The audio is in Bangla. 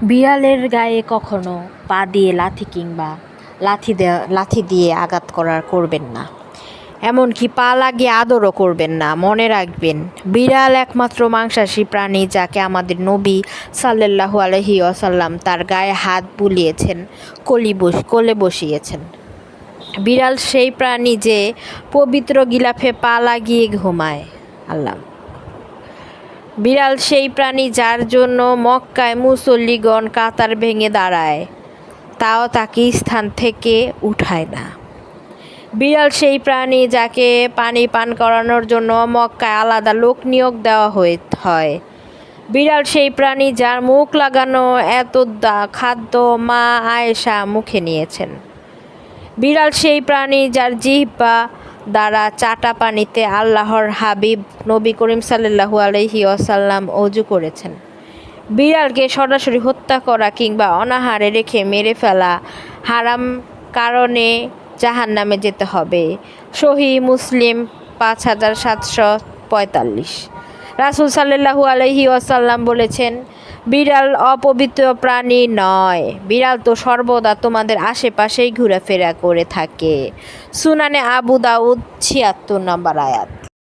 বিড়ালের গায়ে কখনো পা দিয়ে লাথি কিংবা লাথি দিয়ে আঘাত করবেন না, এমনকি পা লাগিয়ে আদরও করবেন না। মনে রাখবেন, বিড়াল একমাত্র মাংসাশী প্রাণী যাকে আমাদের নবী সাল্লাল্লাহু আলাইহি ওয়াসাল্লাম তার গায়ে হাত বুলিয়েছেন, কোলে বসিয়েছেন। বিড়াল সেই প্রাণী যে পবিত্র গিলাফে পা লাগিয়ে ঘুমায়। বিড়াল সেই প্রাণী যার জন্য মক্কায় মুসল্লিগণ কাতার ভেঙে দাঁড়ায়, তাও তাকে স্থান থেকে উঠায় না। বিড়াল সেই প্রাণী যাকে পানি পান করানোর জন্য মক্কায় আলাদা লোক নিয়োগ দেওয়া হয়। বিড়াল সেই প্রাণী যার মুখ লাগানো এত খাদ্য মা আয়েশা মুখে নিয়েছেন। বিড়াল সেই প্রাণী যার জিহ্বা দ্বারা চাটা পানিতে আল্লাহর হাবিব নবী করিম সাল্লাল্লাহু আলাইহি ওয়াসাল্লাম ওযু করেছেন। বিড়ালকে সরাসরি হত্যা করা কিংবা অনাহারে রেখে মেরে ফেলা হারাম, কারণে জাহান্নামে যেতে হবে। সহিহ মুসলিম 5745। রাসূল সাল্লাল্লাহু আলাইহি ওয়াসাল্লাম বলেছেন, বিড়াল অপবিত্র প্রাণী নয়, বিড়াল তো সর্বদা তোমাদের আশেপাশেই ঘোরাফেরা করে থাকে। সুনানে আবু দাউদ ৭৬ নম্বর আয়াত।